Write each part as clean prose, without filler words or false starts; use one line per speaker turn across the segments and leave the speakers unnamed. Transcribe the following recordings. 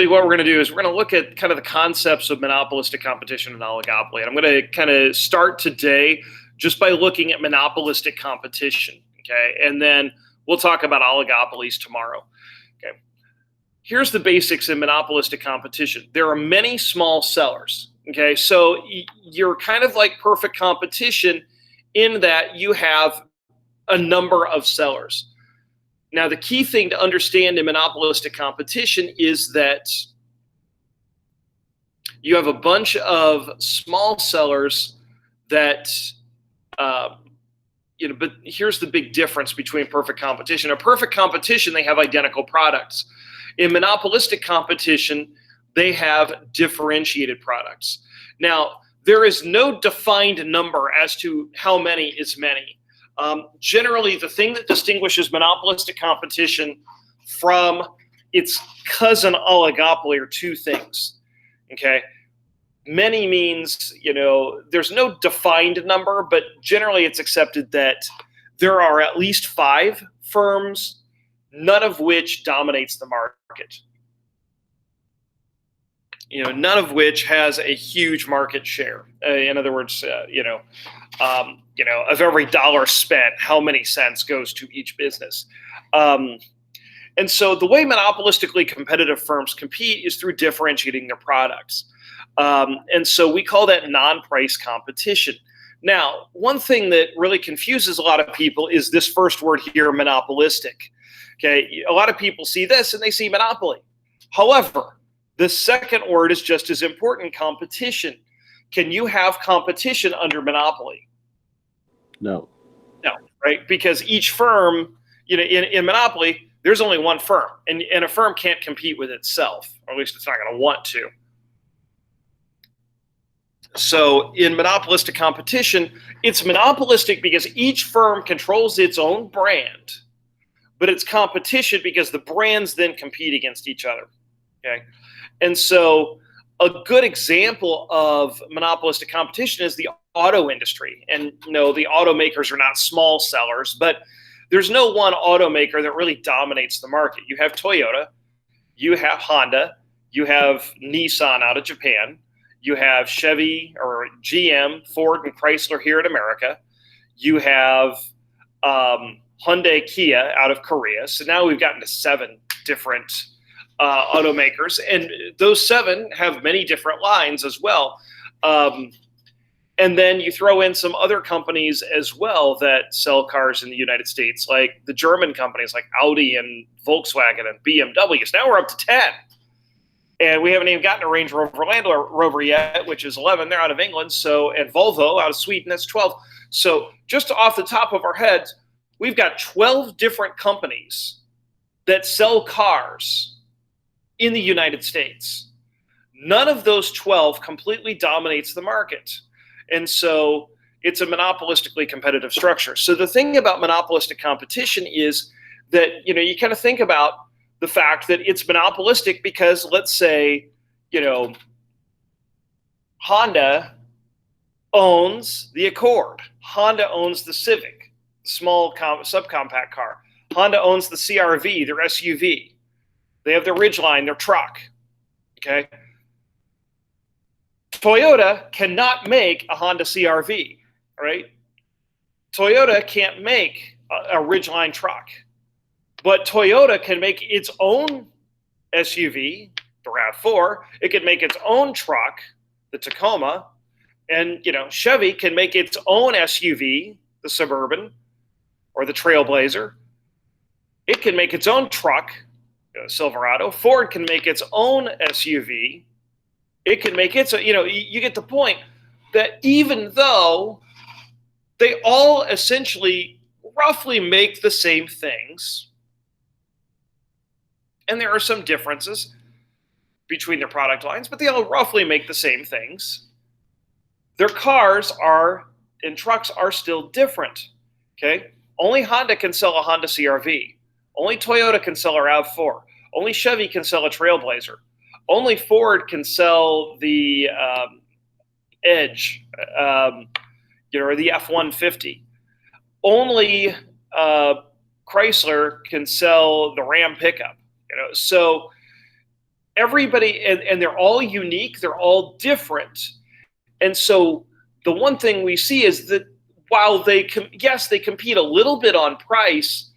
what we're going to do is we're going to look at kind of the concepts of monopolistic competition and oligopoly. And I'm going to kind of start today just by looking at monopolistic competition, okay? And then we'll talk about oligopolies tomorrow, okay? Here's the basics in monopolistic competition. There are many small sellers, okay? So you're kind of like perfect competition in that you have a number of sellers. Now, the key thing to understand in monopolistic competition is that you have a bunch of small sellers that, but here's the big difference between perfect competition. A perfect competition, they have identical products. In monopolistic competition, they have differentiated products. Now, there is no defined number as to how many is many. Generally, the thing that distinguishes monopolistic competition from its cousin oligopoly are two things, okay? Many means, there's no defined number, but generally it's accepted that there are at least 5 firms, none of which dominates the market. None of which has a huge market share. In other words, of every dollar spent, how many cents goes to each business. And so the way monopolistically competitive firms compete is through differentiating their products. And so we call that non-price competition. Now, one thing that really confuses a lot of people is this first word here, monopolistic. Okay, a lot of people see this and they see monopoly. However, the second word is just as important, competition. Can you have competition under monopoly?
No.
No, right? Because each firm, in monopoly, there's only one firm, and a firm can't compete with itself, or at least it's not going to want to. So in monopolistic competition, it's monopolistic because each firm controls its own brand, but it's competition because the brands then compete against each other, okay? And so a good example of monopolistic competition is the auto industry. And no, the automakers are not small sellers, but there's no one automaker that really dominates the market. You have Toyota, you have Honda, you have Nissan out of Japan, you have Chevy or GM, Ford, and Chrysler here in America. You have Hyundai, Kia out of Korea. So now we've gotten to 7 different automakers, and those 7 have many different lines as well. And then you throw in some other companies as well that sell cars in the United States, like the German companies like Audi and Volkswagen and BMW. So now we're up to 10. And we haven't even gotten a Range Rover Land Rover yet, which is 11. They're out of England. And Volvo out of Sweden, that's 12. So just off the top of our heads, we've got 12 different companies that sell cars in the United States. None of those 12 completely dominates the market. And so it's a monopolistically competitive structure. So the thing about monopolistic competition is that, you kind of think about the fact that it's monopolistic because, let's say, Honda owns the Accord. Honda owns the Civic, small subcompact car. Honda owns the CR-V, their SUV. They have their Ridgeline, their truck, okay? Toyota cannot make a Honda CR-V, right? Toyota can't make a Ridgeline truck, but Toyota can make its own SUV, the RAV4. It can make its own truck, the Tacoma, and Chevy can make its own SUV, the Suburban or the Trailblazer. It can make its own truck, Silverado. Ford can make its own SUV. It can make its, you get the point that even though they all essentially roughly make the same things, and there are some differences between their product lines, but they all roughly make the same things, their cars and trucks are still different, okay? Only Honda can sell a Honda CR-V. Only Toyota can sell a RAV4. Only Chevy can sell a Trailblazer. Only Ford can sell the Edge, or the F-150. Only Chrysler can sell the Ram pickup. So everybody, and they're all unique, they're all different. And so the one thing we see is that while they compete a little bit on price,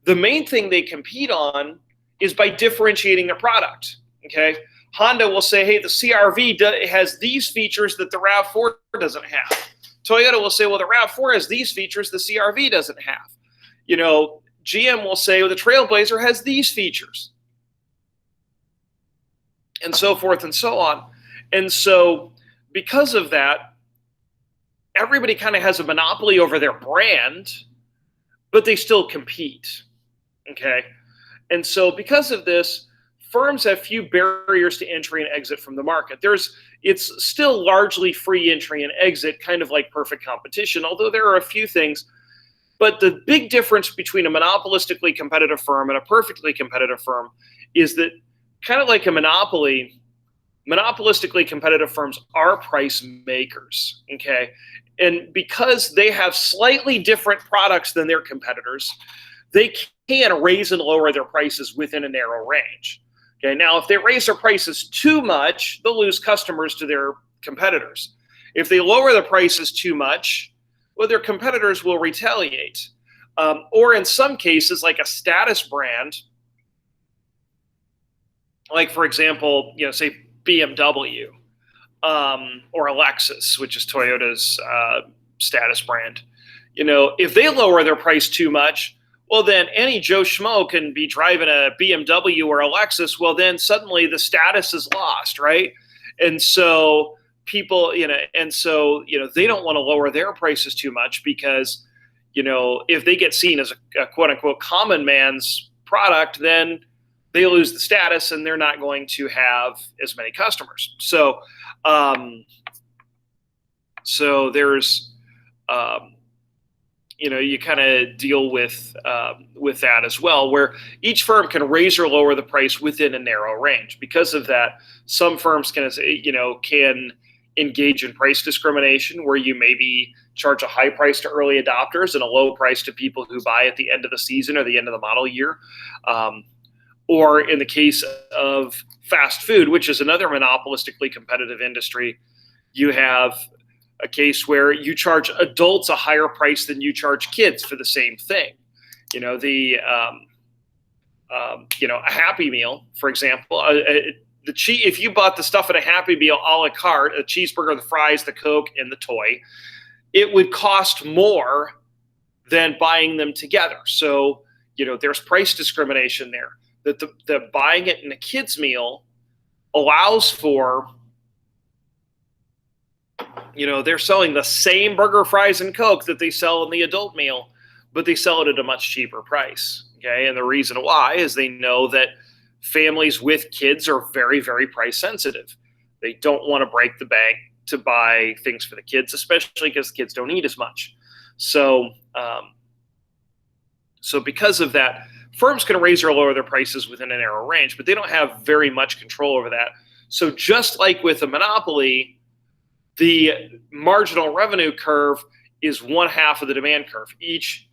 the main thing they compete on is by differentiating their product. Okay, Honda will say, hey, the CR-V has these features that the RAV4 doesn't have. Toyota will say, well, the RAV4 has these features the CR-V doesn't have. GM will say, well, the Trailblazer has these features, and so forth and so on. And so because of that, everybody kind of has a monopoly over their brand, but they still compete. Okay. And so because of this, firms have few barriers to entry and exit from the market. It's still largely free entry and exit, kind of like perfect competition, although there are a few things. But the big difference between a monopolistically competitive firm and a perfectly competitive firm is that, kind of like a monopoly, monopolistically competitive firms are price makers, okay? And because they have slightly different products than their competitors, they can raise and lower their prices within a narrow range. Okay, now if they raise their prices too much, they'll lose customers to their competitors. If they lower the prices too much, well, their competitors will retaliate. Or in some cases, like a status brand, like for example, say BMW or a Lexus, which is Toyota's status brand. If they lower their price too much, well, then any Joe Schmo can be driving a BMW or a Lexus. Well, then suddenly the status is lost, right? And so people, they don't want to lower their prices too much because, if they get seen as a quote unquote common man's product, then they lose the status and they're not going to have as many customers. So, there's, you kind of deal with that as well, where each firm can raise or lower the price within a narrow range. Because of that, some firms can engage in price discrimination, where you maybe charge a high price to early adopters and a low price to people who buy at the end of the season or the end of the model year. Or in the case of fast food, which is another monopolistically competitive industry, you have a case where you charge adults a higher price than you charge kids for the same thing. A Happy Meal, for example, if you bought the stuff in a Happy Meal a la carte, a cheeseburger, the fries, the Coke, and the toy, it would cost more than buying them together. So, there's price discrimination there. That the buying it in a kid's meal allows for, they're selling the same burger, fries, and Coke that they sell in the adult meal, but they sell it at a much cheaper price. Okay. And the reason why is they know that families with kids are very, very price sensitive. They don't want to break the bank to buy things for the kids, especially because the kids don't eat as much. So because of that, firms can raise or lower their prices within a narrow range, but they don't have very much control over that. So just like with a monopoly, the marginal revenue curve is one half of the demand curve. Each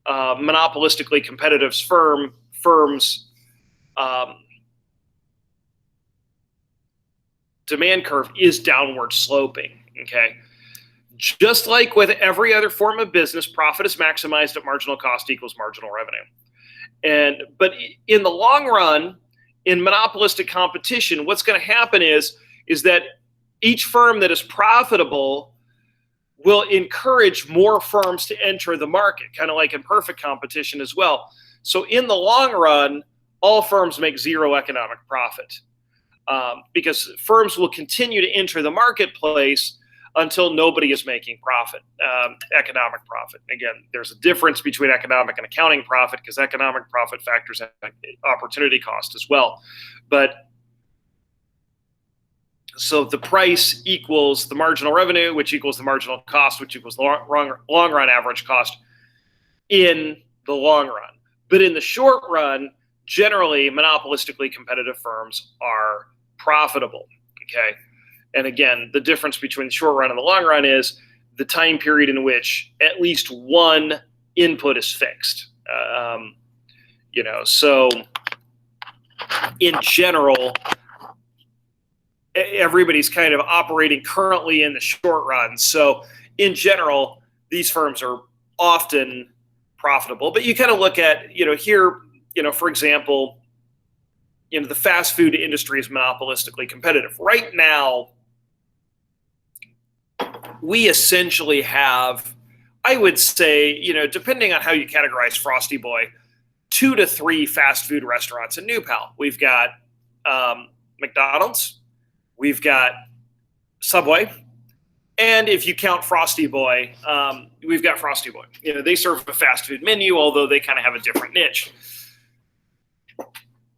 monopolistically competitive firm's demand curve is downward sloping. Okay. Just like with every other form of business, profit is maximized at marginal cost equals marginal revenue. But in the long run, in monopolistic competition, what's going to happen is that each firm that is profitable will encourage more firms to enter the market, kind of like in perfect competition as well. So in the long run, all firms make zero economic profit because firms will continue to enter the marketplace until nobody is making profit, economic profit. Again, there's a difference between economic and accounting profit because economic profit factors in opportunity cost as well. But so the price equals the marginal revenue, which equals the marginal cost, which equals the long run average cost in the long run. But in the short run, generally, monopolistically competitive firms are profitable, okay? And again, the difference between the short run and the long run is the time period in which at least one input is fixed. So in general, everybody's kind of operating currently in the short run. So in general, these firms are often profitable. But you kind of look at, here, for example, the fast food industry is monopolistically competitive. Right now, we essentially have, I would say, depending on how you categorize Frosty Boy, 2 to 3 fast food restaurants in New Pal. We've got McDonald's, we've got Subway, and if you count Frosty Boy, we've got Frosty Boy. They serve a fast food menu, although they kind of have a different niche.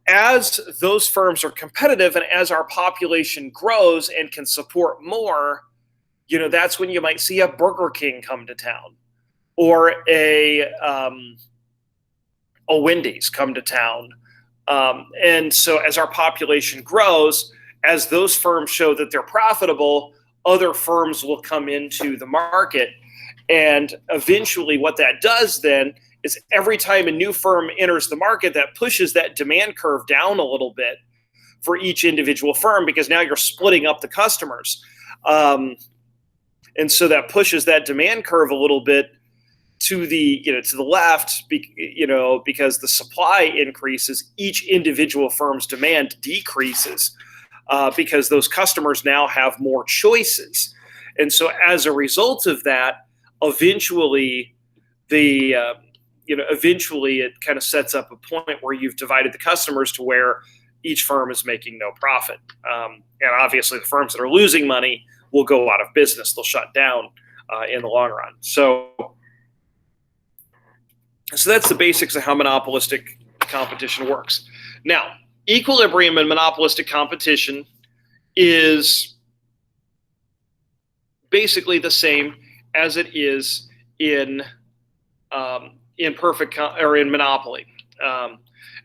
As those firms are competitive and as our population grows and can support more, that's when you might see a Burger King come to town, or a Wendy's come to town. And so as our population grows, as those firms show that they're profitable, other firms will come into the market. And eventually what that does then is every time a new firm enters the market, that pushes that demand curve down a little bit for each individual firm, because now you're splitting up the customers. And so that pushes that demand curve a little bit to the left, because the supply increases, each individual firm's demand decreases, because those customers now have more choices. And so as a result of that, eventually it kind of sets up a point where you've divided the customers to where each firm is making no profit. And obviously the firms that are losing money will go out of business. They'll shut down in the long run. So that's the basics of how monopolistic competition works. Now, equilibrium in monopolistic competition is basically the same as it is in perfect or in monopoly.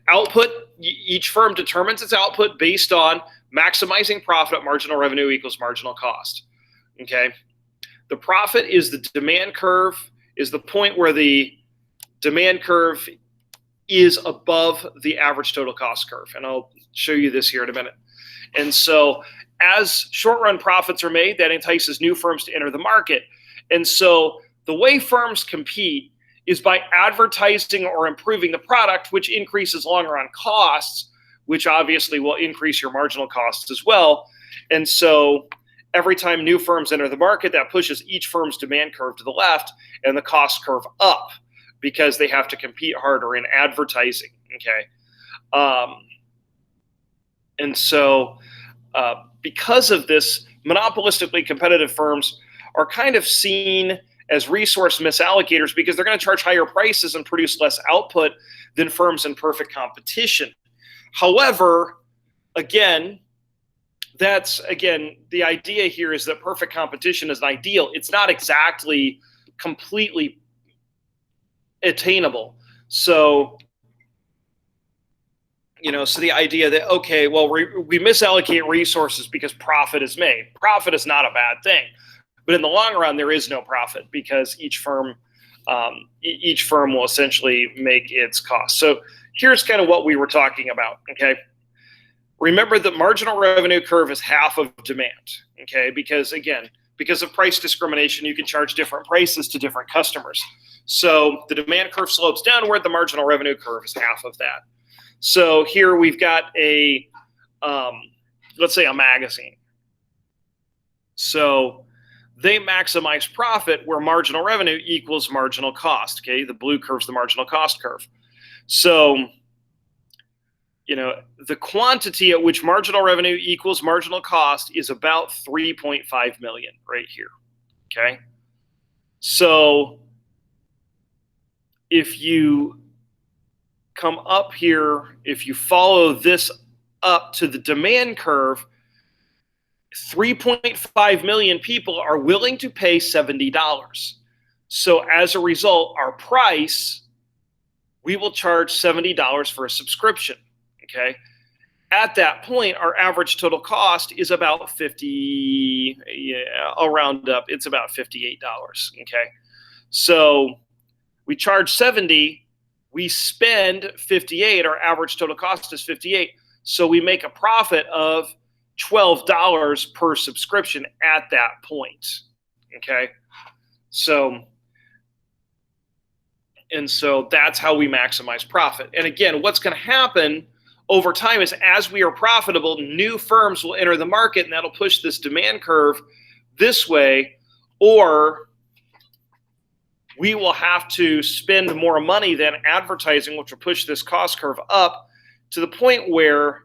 Output, each firm determines its output based on maximizing profit at marginal revenue equals marginal cost. Okay, the profit is the demand curve, is the point where the demand curve is above the average total cost curve. And I'll show you this here in a minute. And so as short-run profits are made, that entices new firms to enter the market. And so the way firms compete is by advertising or improving the product, which increases long-run costs, which obviously will increase your marginal costs as well. And so every time new firms enter the market, that pushes each firm's demand curve to the left and the cost curve up, because they have to compete harder in advertising. Okay. And so because of this, monopolistically competitive firms are kind of seen as resource misallocators, because they're going to charge higher prices and produce less output than firms in perfect competition. However, the idea here is that perfect competition is an ideal. It's not exactly completely attainable. So, so the idea that, okay, well, we misallocate resources because profit is made. Profit is not a bad thing. But in the long run, there is no profit, because each firm will essentially make its cost. So here's kind of what we were talking about, okay? Remember that marginal revenue curve is half of demand, okay? Because of price discrimination, you can charge different prices to different customers. So the demand curve slopes downward, the marginal revenue curve is half of that. So here we've got let's say a magazine. So they maximize profit where marginal revenue equals marginal cost, okay? The blue curve's the marginal cost curve. So, the quantity at which marginal revenue equals marginal cost is about 3.5 million right here, okay? So if you come up here, if you follow this up to the demand curve, 3.5 million people are willing to pay $70. So as a result, our price, we will charge $70 for a subscription, okay? At that point, our average total cost is about I'll round up, it's about $58, okay? So we charge 70, we spend 58, our average total cost is 58. So we make a profit of $12 per subscription at that point. Okay. So that's how we maximize profit. And again, what's going to happen over time is as we are profitable, new firms will enter the market, and that'll push this demand curve this way, or we will have to spend more money than advertising, which will push this cost curve up to the point where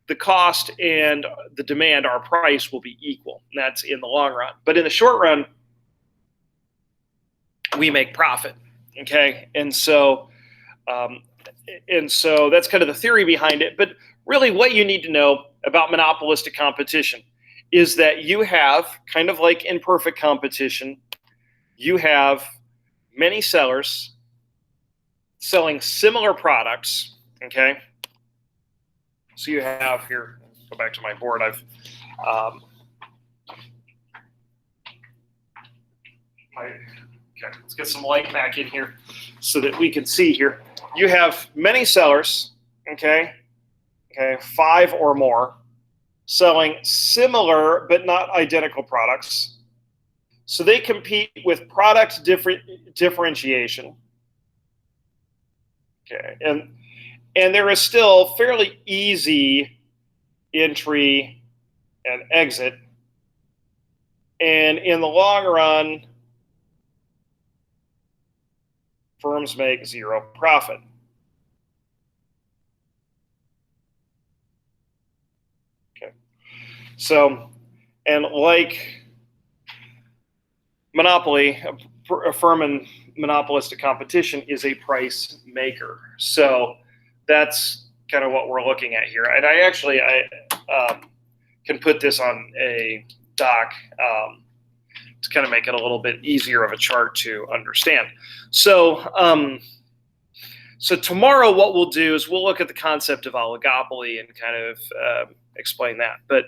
the cost and the demand, our price, will be equal. And that's in the long run. But in the short run, we make profit. Okay. And so that's kind of the theory behind it. But really what you need to know about monopolistic competition is that you have, kind of like in perfect competition, you have many sellers selling similar products. Okay. So you have here, go back to my board. Okay, let's get some light back in here so that we can see here. You have many sellers, okay, 5 or more, selling similar but not identical products. So they compete with product differentiation. Okay, and there is still fairly easy entry and exit. And in the long run, firms make zero profit. Okay. So, and like monopoly, a firm in monopolistic competition is a price maker. So that's kind of what we're looking at here. And I can put this on a doc to kind of make it a little bit easier of a chart to understand. So, so tomorrow what we'll do is we'll look at the concept of oligopoly and kind of explain that. But